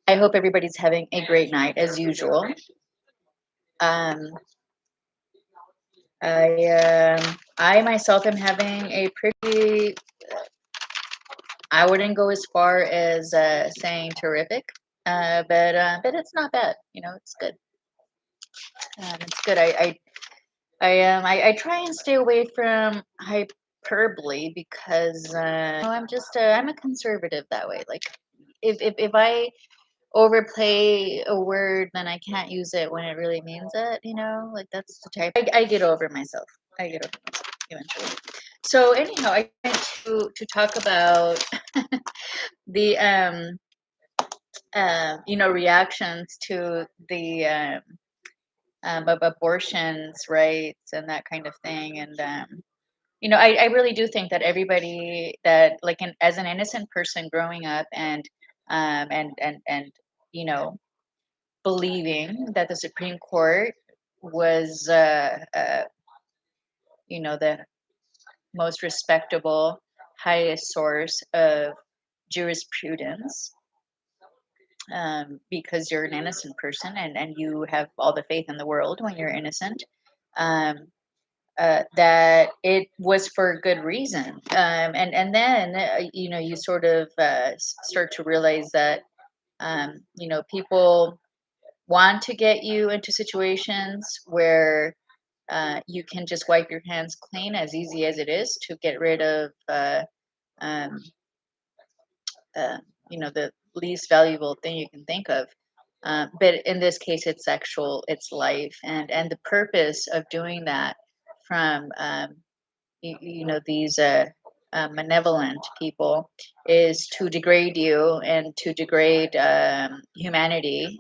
I hope everybody's having a great night as usual. Um, I myself am having a pretty. I wouldn't go as far as saying terrific, but it's not bad. It's good. It's good. I try and stay away from hyperbole because I'm a conservative that way. Like if I overplay a word, then I can't use it when it really means it, like that's the type. I get over myself. I get over myself eventually. So anyhow, I wanted to talk about the reactions to the abortions rights and that kind of thing. And I really do think that everybody that like as an innocent person growing up and you know believing that the Supreme Court was, the most respectable, highest source of jurisprudence, because you're an innocent person and you have all the faith in the world when you're innocent. Um, that it was for good reason, and then you sort of start to realize that people want to get you into situations where you can just wipe your hands clean as easy as it is to get rid of um, uh, the least valuable thing you can think of. But in this case, it's life, and the purpose of doing that from these malevolent people is to degrade you and to degrade humanity,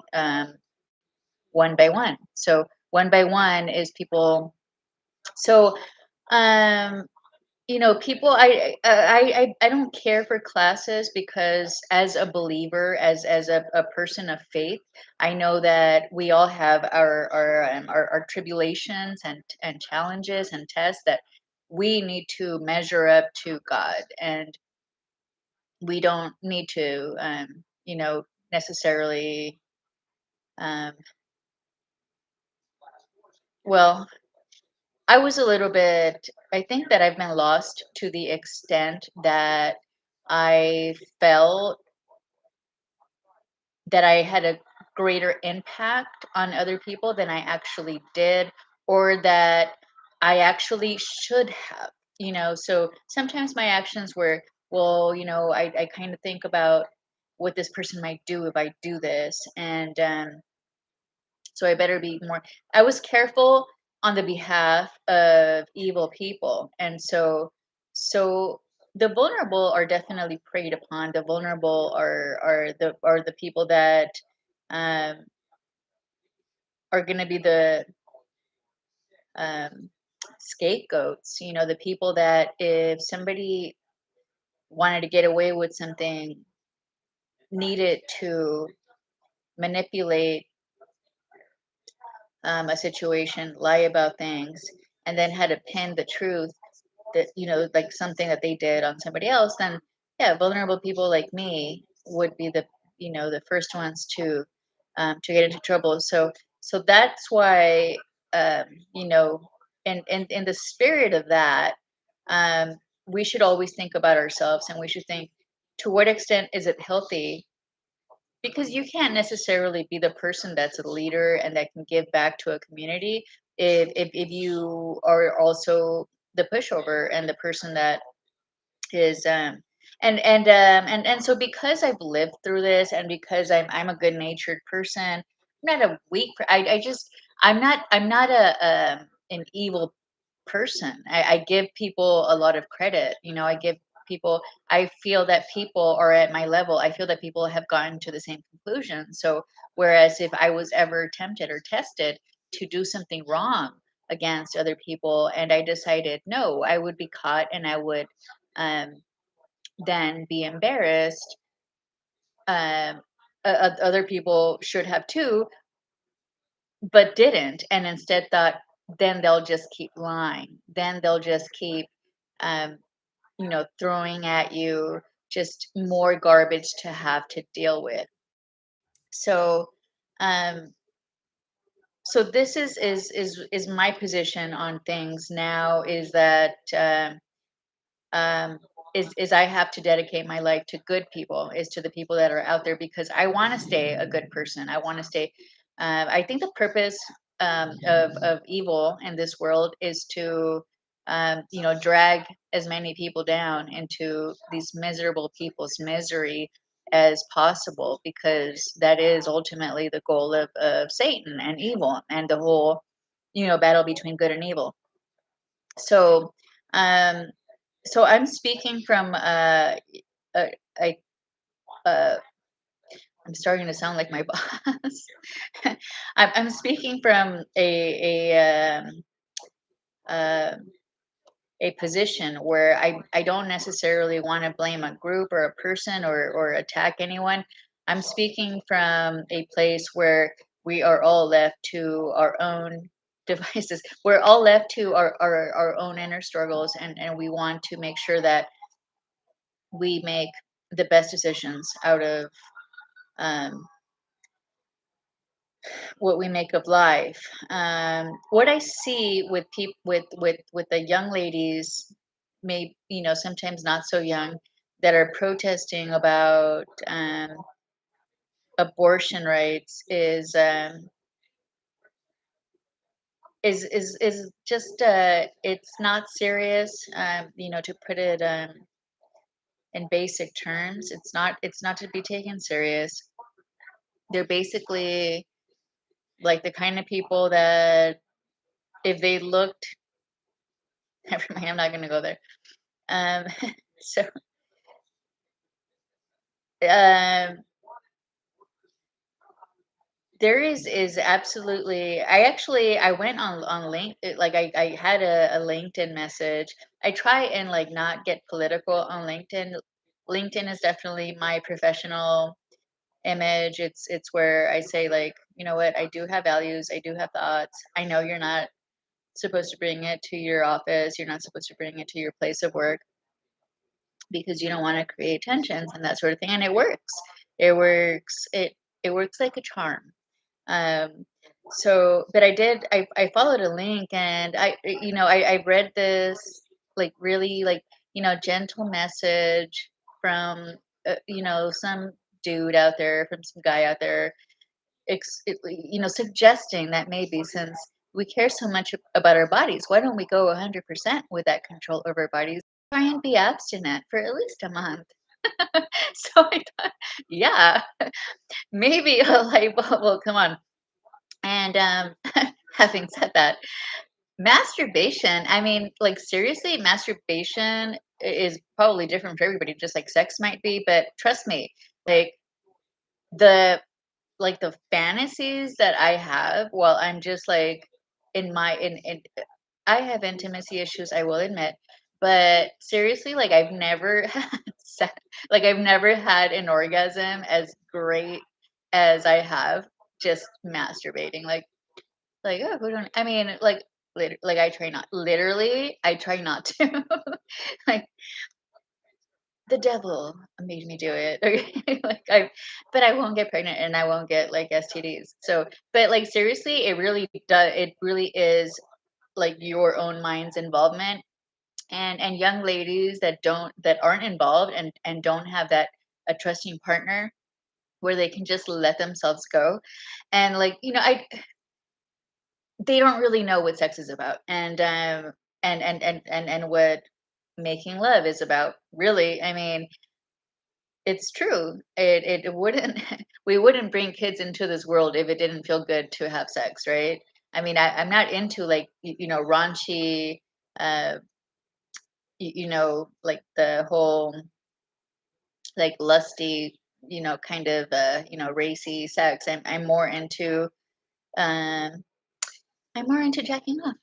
one by one. So one by one is people. So um, people, I don't care for classes because as a believer, as a person of faith, I know that we all have our tribulations and challenges and tests that we need to measure up to God, and we don't need to necessarily um, well, I was a little bit, I think that I've been lost to the extent that I felt that I had a greater impact on other people than I actually did, or that I actually should have. So sometimes my actions were, well, I kind of think about what this person might do if I do this. And so I better be more. I was careful on the behalf of evil people, and so the vulnerable are definitely preyed upon. The vulnerable are the people that um, are going to be the um, scapegoats. The people that if somebody wanted to get away with something, needed to manipulate a situation, lie about things, and then had to pin the truth that like something that they did on somebody else, then yeah, vulnerable people like me would be the first ones to get into trouble. So that's why um you know in the spirit of that, um we should always think about ourselves, and we should think, to what extent is it healthy, because you can't necessarily be the person that's a leader and that can give back to a community if you are also the pushover and the person that is and so because I've lived through this, and because I'm a good natured person, I'm not a I just I'm not an evil person. I give people a lot of credit. I give people. I feel that people are at my level. I feel that people have gotten to the same conclusion. So whereas if I was ever tempted or tested to do something wrong against other people, and I decided no, I would be caught and I would um, then be embarrassed. Other people should have too, but didn't, and instead thought, then they'll just keep lying. Then they'll just keep, um, throwing at you just more garbage to have to deal with. So, um, so this is my position on things now, is that um, is I have to dedicate my life to good people, is to the people that are out there, because I want to stay a good person. I want to stay. I think the purpose of evil in this world is to, drag as many people down into these miserable people's misery as possible, because that is ultimately the goal of Satan and evil and the whole, battle between good and evil. So, um, so I'm speaking from a, a, uh, I'm starting to sound like my boss. I'm speaking from uh, a position where I don't necessarily want to blame a group or a person, or attack anyone. I'm speaking from a place where we are all left to our own devices. We're all left to our own inner struggles, and we want to make sure that we make the best decisions out of um, what we make of life. What I see with people, with the young ladies, maybe, sometimes not so young, that are protesting about abortion rights, is just, it's not serious. To put it in basic terms, it's not to be taken serious. They're basically like the kind of people that, if they looked, never mind, I'm not going to go there. Um, so um, there is absolutely. I went on link, like I had a LinkedIn message. I try and like not get political on LinkedIn. LinkedIn is definitely my professional image. It's where I say, like, you know what, I do have values, I do have thoughts. I know you're not supposed to bring it to your office. You're not supposed to bring it to your place of work, because you don't want to create tensions and that sort of thing. And it works. It works. It works like a charm. Um, so, but I followed a link, and I read this, like, really, like, gentle message from, some dude out there, from some guy out there, suggesting that maybe, since we care so much about our bodies, why don't we go 100% with that control over our bodies? Try and be abstinent for at least a month. So I thought, yeah, maybe a light bulb will come on. And having said that, masturbation, I mean, like, seriously, masturbation is probably different for everybody, just like sex might be. But trust me, like, the the fantasies that I have while I'm just like in my in I have intimacy issues, I will admit, but seriously, like, I've never had I've never had an orgasm as great as I have just masturbating. Oh, who don't, I mean, like, I try not, literally, I try not to. Like, the devil made me do it. Okay. But I won't get pregnant, and I won't get like STDs. So, but like, seriously, it really is like your own mind's involvement. And young ladies that aren't involved, and don't have that, a trusting partner where they can just let themselves go. And, like, they don't really know what sex is about, and what making love is about, really. I mean, it's true. It wouldn't we wouldn't bring kids into this world if it didn't feel good to have sex, right? I mean, I'm not into, like, raunchy, uh like the whole, like, lusty, kind of, racy sex. Um I'm more into jacking off.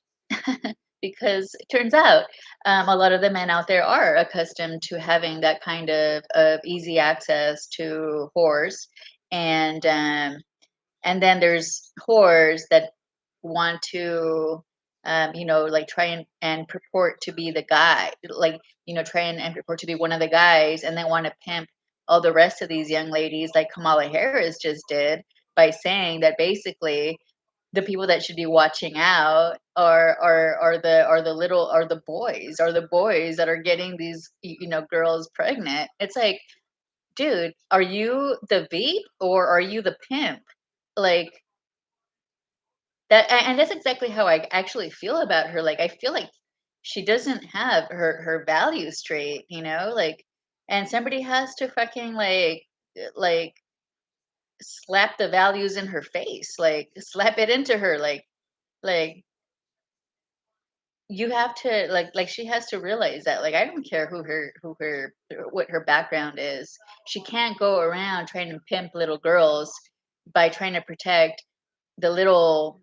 Because it turns out, a lot of the men out there are accustomed to having that kind of easy access to whores. And um, and then there's whores that want to, like, try and purport to be the guy, like, try and purport to be one of the guys, and then want to pimp all the rest of these young ladies like Kamala Harris just did by saying that basically the people that should be watching out are the boys that are getting these girls pregnant. It's like, dude, are you the veep or are you the pimp? Like and that's exactly how I actually feel about her. Like, I feel like she doesn't have her values straight, like, and somebody has to fucking like slap the values in her face, like slap it into her, like you have to like she has to realize that, like, I don't care who her what her background is. She can't go around trying to pimp little girls by trying to protect the little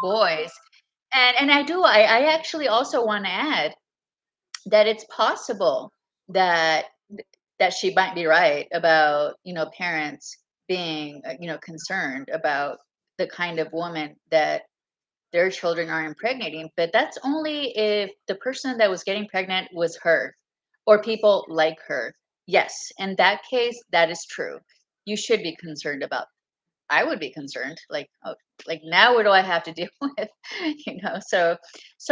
boys. And I actually also want to add that it's possible that that she might be right about, parents being, concerned about the kind of woman that their children are impregnating, but that's only if the person that was getting pregnant was her or people like her. Yes, in that case, that is true. You should be concerned about. I would be concerned, like, oh, like now what do I have to deal with? So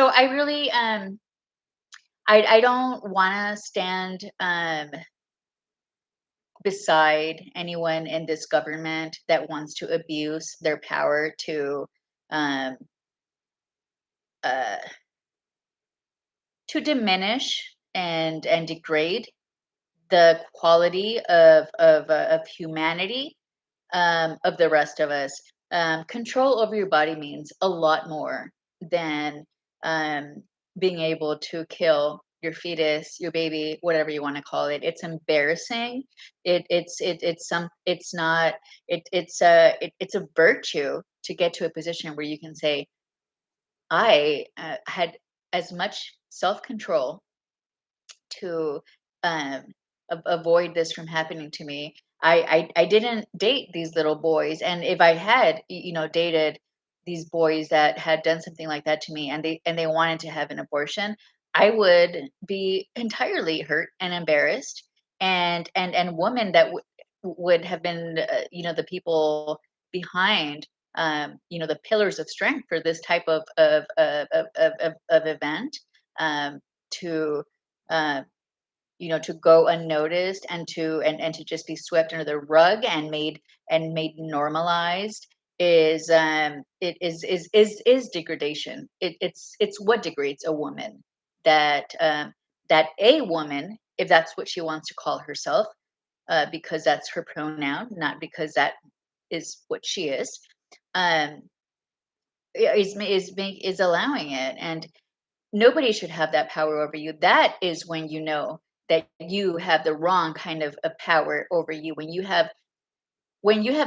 I really I don't want to stand beside anyone in this government that wants to abuse their power um uh to diminish and degrade the quality of humanity, of the rest of us. Control over your body means a lot more than um, being able to kill your fetus, your baby, whatever you want to call it. It's embarrassing. It's not it's a virtue to get to a position where you can say, I had as much self control to um, avoid this from happening to me. I didn't date these little boys, and if I had dated these boys that had done something like that to me, and they wanted to have an abortion, I would be entirely hurt and embarrassed, and women that would have been the people behind the pillars of strength for this type of event, to uh, to go unnoticed and to just be swept under the rug and made normalized is degradation. It's what degrades a woman, that that a woman, if that's what she wants to call herself, because that's her pronoun, not because that is what she is, um, is allowing it. And nobody should have that power over you. That is when you know that you have the wrong kind of power over you. When you have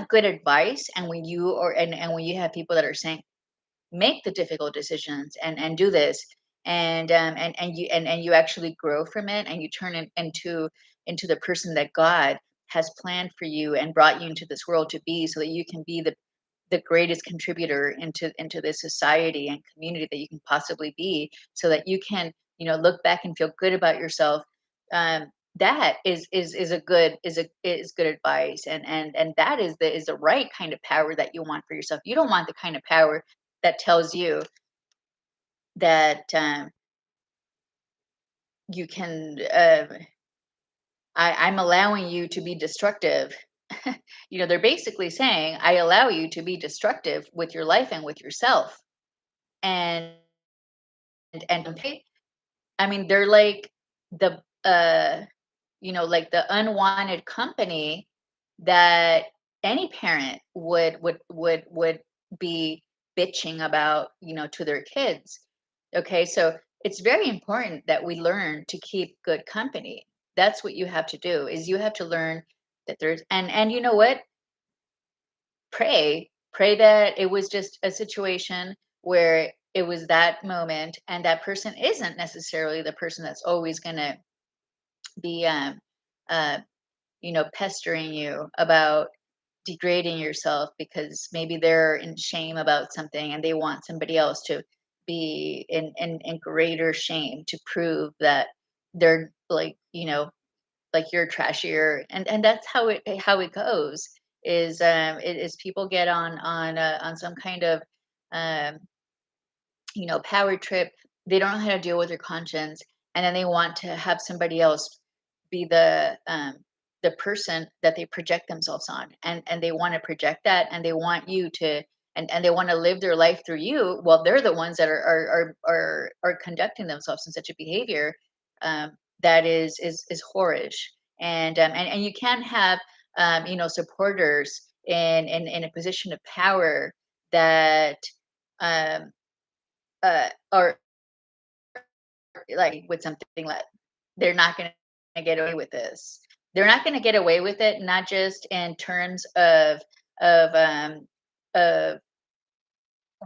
good advice, and and when you have people that are saying, make the difficult decisions and do this, and you actually grow from it, and you turn it into the person that God has planned for you and brought you into this world to be, so that you can be the greatest contributor into this society and community that you can possibly be, so that you can look back and feel good about yourself. That is a good is good advice, and that is the right kind of power that you want for yourself. You don't want the kind of power that tells you that you can I'm allowing you to be destructive. They're basically saying, I allow you to be destructive with your life and with yourself. And I mean, they're like the like the unwanted company that any parent would be bitching about, to their kids. Okay, so it's very important that we learn to keep good company. That's what you have to do, is you have to learn that there's and you know what? Pray that it was just a situation where it was that moment, and that person isn't necessarily the person that's always going to be uh pestering you about degrading yourself, because maybe they're in shame about something and they want somebody else to be in greater shame to prove that they're like, like you're trashier, and that's how it goes. Is people get on some kind of um power trip. They don't know how to deal with their conscience, and then they want to have somebody else be the person that they project themselves on, and they want to project that, and they want you to, and they want to live their life through you. Well, they're the ones that are conducting themselves in such a behavior um, that is whorish. And you can have supporters in a position of power that um, are like with something like they're not going to get away with this. They're not going to get away with it, not just in terms of of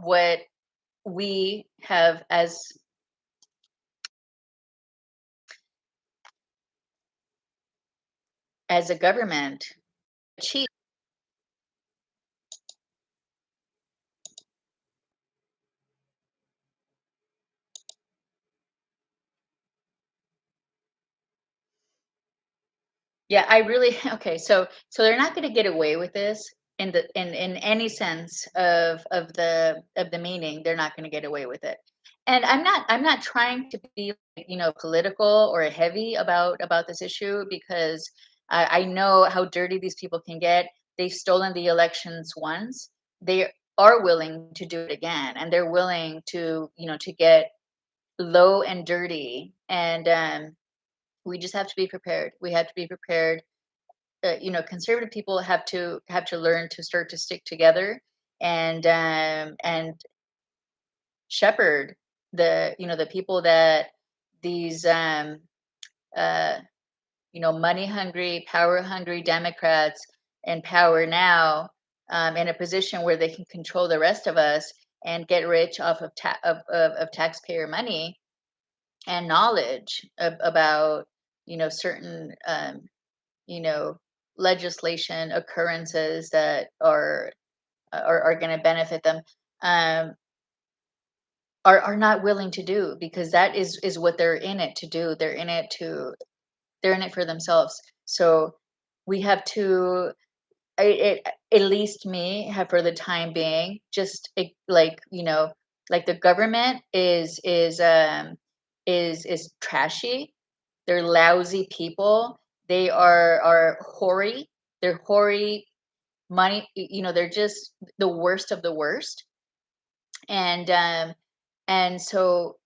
what we have as a government achieved. Yeah, I really okay. So they're not going to get away with this in any sense of the meaning. They're not going to get away with it. And I'm not trying to be political or heavy about this issue, because I know how dirty these people can get. They've stolen the elections once. They are willing to do it again, and they're willing to get low and dirty. And we just have to be prepared. We have to be prepared. Conservative people have to learn to start to stick together and shepherd the people that these uh, money hungry, power hungry Democrats in power now, in a position where they can control the rest of us and get rich off of taxpayer money and knowledge about certain you know, legislation occurrences that are going to benefit them, um, are not willing to do, because that is what they're in it to do. They're in it for themselves. So we have to, at least me, have, for the time being, just like the government is trashy. They're lousy people. They are hoary. They're hoary money. They're just the worst of the worst. And so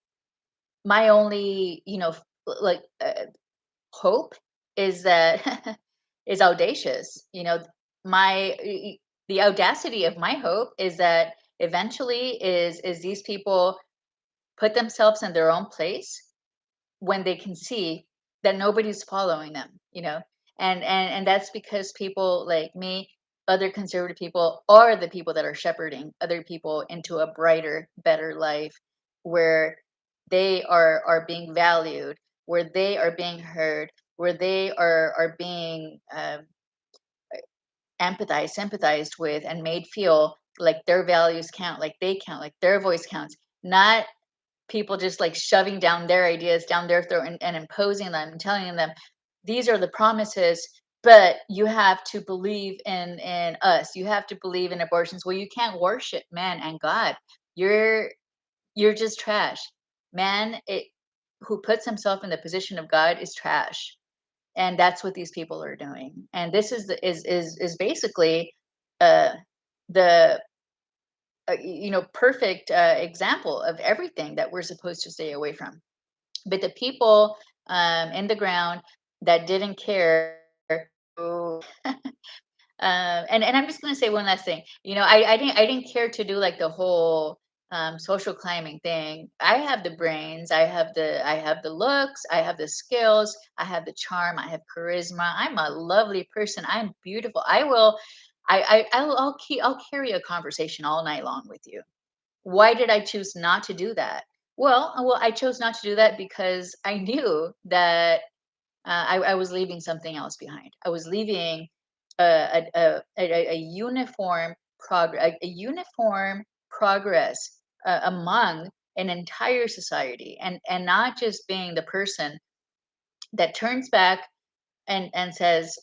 my only like hope is that is audacious. My the audacity of my hope is that eventually is these people put themselves in their own place when they can see that nobody's following them, and that's because people like me, other conservative people, are the people that are shepherding other people into a brighter, better life, where they are being valued, where they are being heard, where they are being empathized, sympathized with, and made feel like their values count, like they count, like their voice counts. Not people just like shoving down their ideas down their throat, and imposing them and telling them these are the promises, but you have to believe in us, you have to believe in abortions. Well, you can't worship man and God. You're just trash. Man, who puts himself in the position of God is trash. And that's what these people are doing. And this is basically uh the perfect example of everything that we're supposed to stay away from. But the people in the ground that didn't care, who and I'm just going to say one last thing. I didn't care to do like the whole social climbing thing. I have the brains, I have the looks, I have the skills, I have the charm, I have charisma. I'm a lovely person. I'm beautiful. I will. I'll carry a conversation all night long with you. Why did I choose not to do that? Well, I chose not to do that because I knew that I was leaving something else behind. I was leaving a uniform a uniform progress among an entire society, and not just being the person that turns back and says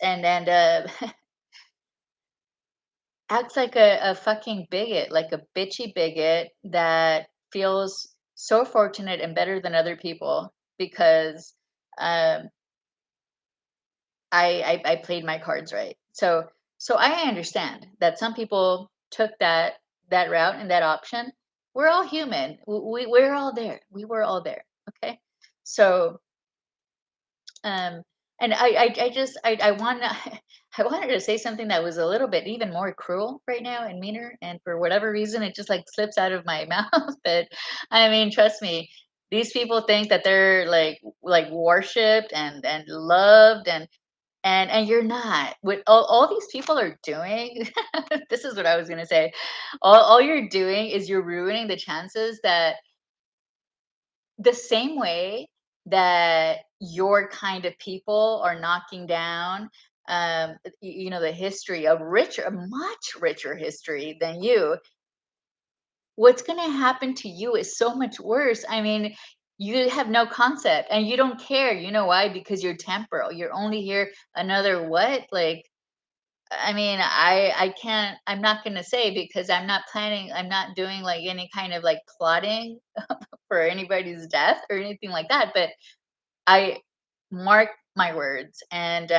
acts like a fucking bigot, like a bitchy bigot that feels so fortunate and better than other people because um, I played my cards right. So I understand that some people took that route and that option. We're all human. We're all there. We were all there. Okay. So um, and I just I want to I wanted to say something that was a little bit even more cruel right now and meaner, and for whatever reason it just like slips out of my mouth. But I mean, trust me, these people think that they're like worshipped and loved, and you're not. What all these people are doing, this is what I was gonna say. All you're doing is you're ruining the chances that the same way that your kind of people are knocking down the history of richer, a much richer history than you, what's going to happen to you is so much worse. I mean, you have no concept and you don't care. You know why? Because you're temporal. You're only here another what? Like, I mean, I can't, I'm not going to say because I'm not planning, I'm not doing like any kind of like plotting for anybody's death or anything like that. But I mark my words, and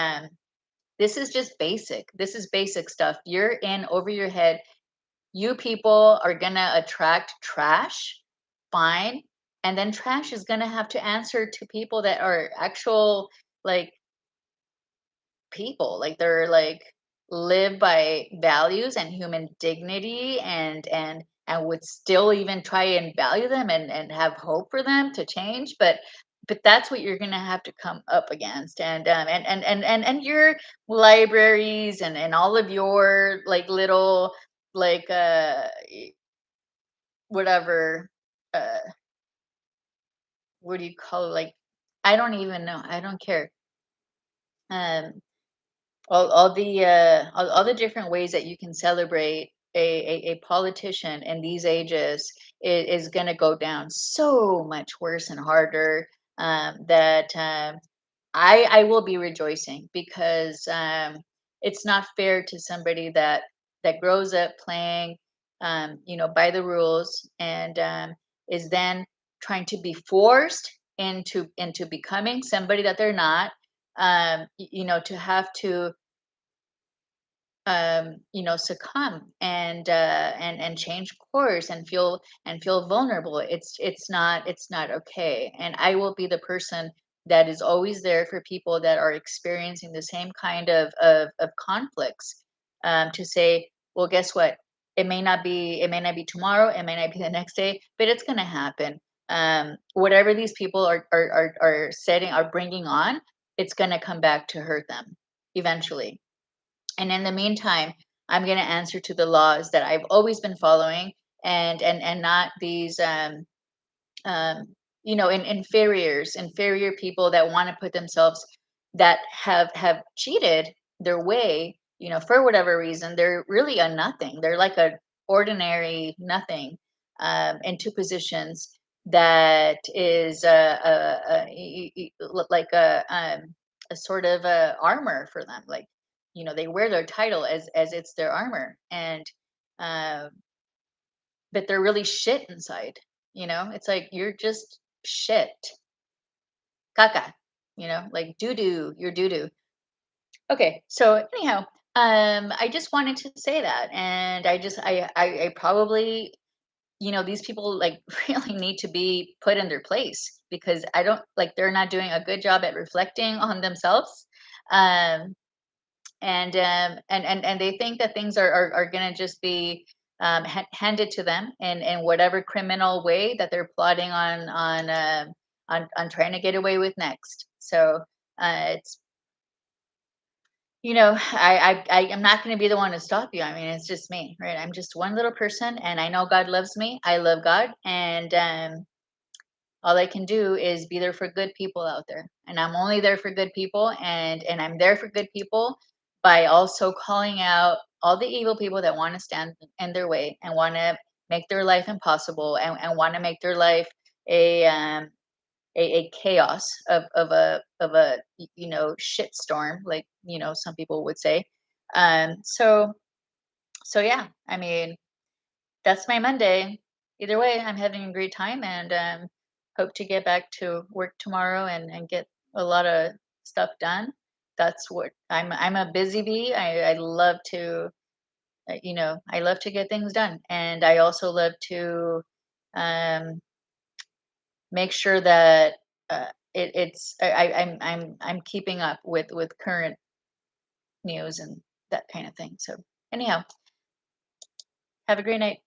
this is just basic. This is basic stuff. You're in over your head. You people are gonna attract trash, fine, and then trash is gonna have to answer to people that are actual like people, like they're like live by values and human dignity, and would still even try and value them and have hope for them to change. But that's what you're going to have to come up against, and your libraries and all of your like little like whatever, uh what do you call it, like, I don't even know, I don't care. um all the different ways that you can celebrate a politician in these ages is going to go down so much worse and harder, that I will be rejoicing because it's not fair to somebody that grows up playing by the rules, and is then trying to be forced into becoming somebody that they're not, to have to succumb and change course and feel vulnerable. It's not okay, and I will be the person that is always there for people that are experiencing the same kind of conflicts, to say, well, guess what, it may not be tomorrow, it may not be the next day, but it's going to happen. Whatever these people are setting, are bringing on, it's going to come back to hurt them eventually. And in the meantime, I'm going to answer to the laws that I've always been following, and not these inferior people that want to put themselves, that have cheated their way, for whatever reason. They're really a nothing. They're like a ordinary nothing, into positions that is like a sort of armor for them. Like, they wear their title as it's their armor, and uh, but they're really shit inside. It's like you're just shit, caca. Like doo doo. You're doo doo. Okay, so anyhow, I just wanted to say that, and I probably, these people like really need to be put in their place, because I don't like, they're not doing a good job at reflecting on themselves. Um, and they think that things are going to just be handed to them in whatever criminal way that they're plotting on trying to get away with next. So it's I am not going to be the one to stop you. I mean, it's just me, right? I'm just one little person, and I know God loves me. I love God, and all I can do is be there for good people out there. And I'm only there for good people, and I'm there for good people by also calling out all the evil people that want to stand in their way and want to make their life impossible, and want to make their life a a chaos of a shit storm, like some people would say. So yeah, I mean, that's my Monday. Either way, I'm having a great time, and hope to get back to work tomorrow and get a lot of stuff done. That's what I'm a busy bee. I love to I love to get things done, and I also love to um, make sure that I'm keeping up with current news and that kind of thing. So anyhow, have a great night.